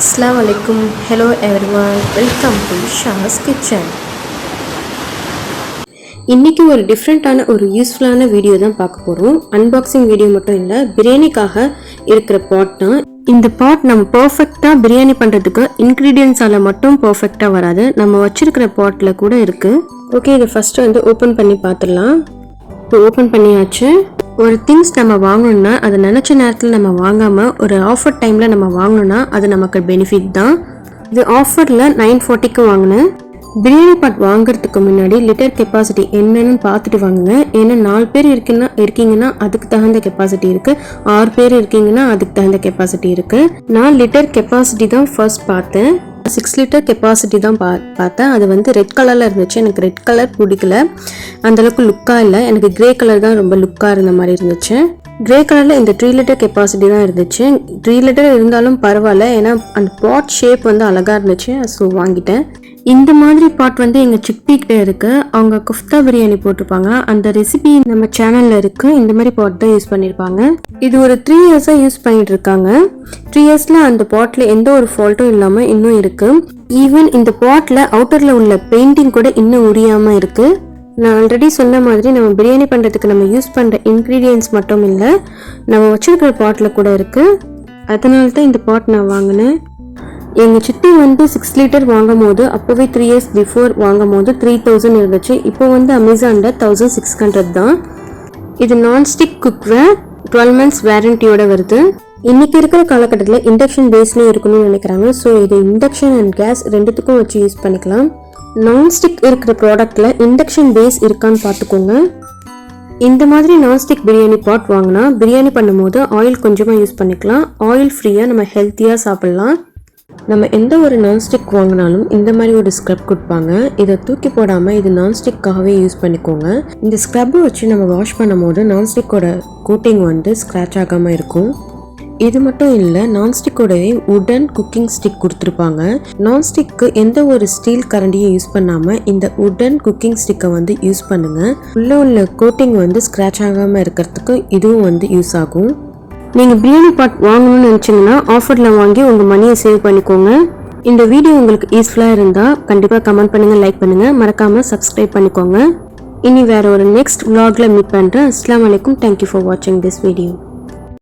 Assalamu alaikum. Hello everyone. Welcome to SHA'SSSS KITCHEN. இன்னைக்கு ஒரு டிஃப்ரெண்டான ஒரு யூஸ்ஃபுல்லான வீடியோ தான் பார்க்க போறோம். அன்பாக்சிங் வீடியோ மட்டும் இல்ல, பிரியாணிக்காக இருக்கிற பாட் தான். இந்த பாட் நம்ம பெர்ஃபெக்ட்டா பிரியாணி பண்றதுக்கு இன்கிரிடியன்ட்ஸால மட்டும் பெர்ஃபெக்ட்டா வராது. நம்ம வச்சிருக்கிற பாட்ல கூட இருக்கு. ஓகே, இதை ஃபர்ஸ்ட் ஓபன் பண்ணி பார்த்துடலாம். இப்போ ஓபன் பண்ணியாச்சு. ஒரு திங்ஸ் நம்ம வாங்கணும்னா அதை நினச்ச நேரத்தில் நம்ம வாங்காமல் ஒரு ஆஃபர் டைமில் நம்ம வாங்கணும்னா அது நமக்கு பெனிஃபிட் தான். இது ஆஃபரில் 940க்கு வாங்கினேன். பிரியாணி பாட் வாங்குறதுக்கு முன்னாடி லிட்டர் கெப்பாசிட்டி என்னன்னு பார்த்துட்டு வாங்குங்க. ஏன்னா 4 பேர் இருக்கீங்கன்னா அதுக்கு தகுந்த கெப்பாசிட்டி இருக்குது, 6 பேர் இருக்கீங்கன்னா அதுக்கு தகுந்த கெப்பாசிட்டி இருக்குது. நான் லிட்டர் கெப்பாசிட்டி தான் ஃபர்ஸ்ட் பார்த்தேன். 6 லிட்டர் கெப்பாசிட்டி தான் பார்த்தேன். அது ரெட் கலரில் இருந்துச்சு. எனக்கு ரெட் கலர் பிடிக்கல, அந்தளவுக்கு லுக்காக இல்லை. எனக்கு கிரே கலர் தான் ரொம்ப லுக்காக இருந்த மாதிரி இருந்துச்சு. கிரே கலரில் இந்த 3 லிட்டர் கெப்பாசிட்டி தான் இருந்துச்சு. 3 லிட்டர் இருந்தாலும் பரவாயில்ல, ஏன்னா அந்த பாட் ஷேப் அழகாக இருந்துச்சு. ஸோ வாங்கிட்டேன். இந்த மாதிரி பாட் எங்கள் சித்தி கிட்ட இருக்கு. அவங்க குஃப்தா பிரியாணி போட்டிருப்பாங்க. அந்த ரெசிபி நம்ம சேனல்ல இருக்கு. இந்த மாதிரி பாட் தான் யூஸ் பண்ணியிருப்பாங்க. இது ஒரு 3 இயர்ஸா யூஸ் பண்ணிட்டு இருக்காங்க. 3 இயர்ஸ்ல அந்த பாட்ல எந்த ஒரு ஃபால்ட்டும் இல்லாம இன்னும் இருக்கு. ஈவன் இந்த பாட்ல அவுட்டர்ல உள்ள பெயிண்டிங் கூட இன்னும் உரியாம இருக்கு. நான் ஆல்ரெடி சொன்ன மாதிரி நம்ம பிரியாணி பண்றதுக்கு நம்ம யூஸ் பண்ற இன்கிரீடியன்ஸ் மட்டும் இல்லை, நம்ம வச்சிருக்கிற பாட்ல கூட இருக்கு. அதனால தான் இந்த பாட் நான் வாங்கினேன். எங்கள் சித்தி 6 லிட்டர் வாங்கும் போது அப்போவே 3 இயர்ஸ் பிஃபோர் வாங்கும் போது 3000 இருந்துச்சு. இப்போ அமேசானில் 1600 தான். இது நான்ஸ்டிக் குக்வேர், 12 months வாரண்டியோட வருது. இன்னைக்கு இருக்கிற காலகட்டத்தில் இண்டக்ஷன் பேஸ்லேயும் இருக்கணும்னு நினைக்கிறாங்க. ஸோ இது இண்டக்ஷன் அண்ட் கேஸ் ரெண்டுத்துக்கும் வச்சு யூஸ் பண்ணிக்கலாம். நான்ஸ்டிக் இருக்கிற ப்ராடக்டில் இண்டக்ஷன் பேஸ் இருக்கான்னு பார்த்துக்கோங்க. இந்த மாதிரி நான்ஸ்டிக் பிரியாணி பாட் வாங்கினா பிரியாணி பண்ணும்போது ஆயில் கொஞ்சமாக யூஸ் பண்ணிக்கலாம். ஆயில் ஃப்ரீயாக நம்ம ஹெல்த்தியாக சாப்பிட்லாம். நம்ம எந்த ஒரு நான்ஸ்டிக் வாங்கினாலும் இந்த மாதிரி ஒரு ஸ்க்ரப் கொடுப்பாங்க. இதை தூக்கி போடாமல் இது நான்ஸ்டிக்காகவே யூஸ் பண்ணிக்கோங்க. இந்த ஸ்க்ரப்பை வச்சு நம்ம வாஷ் பண்ணும் போது நான்ஸ்டிக்கோட கோட்டிங் ஸ்க்ராட்ச் ஆகாமல் இருக்கும். இது மட்டும் இல்லை, நான்ஸ்டிக்கோடவே உடன் குக்கிங் ஸ்டிக் கொடுத்துருப்பாங்க. நான்ஸ்டிக்கு எந்த ஒரு ஸ்டீல் கரண்டியும் யூஸ் பண்ணாமல் இந்த உடன் குக்கிங் ஸ்டிக்கை யூஸ் பண்ணுங்கள். உள்ள கோட்டிங் ஸ்க்ராட்ச் ஆகாமல் இருக்கிறதுக்கு இதுவும் யூஸ் ஆகும். நீங்கள் பிரியாணி பாட் வாங்கணும்னு நினச்சிங்கன்னா ஆஃபரில் வாங்கி உங்கள் மணியை சேவ் பண்ணிக்கோங்க. இந்த வீடியோ உங்களுக்கு யூஸ்ஃபுல்லாக இருந்தால் கண்டிப்பாக கமெண்ட் பண்ணுங்கள், லைக் பண்ணுங்கள், மறக்காமல் சப்ஸ்கிரைப் பண்ணிக்கோங்க. இனி வேறு ஒரு நெக்ஸ்ட் vlogல மீட் பண்ணுறேன். அஸ்ஸலாமு அலைக்கும். தேங்க்யூ ஃபார் வாட்சிங் திஸ் வீடியோ.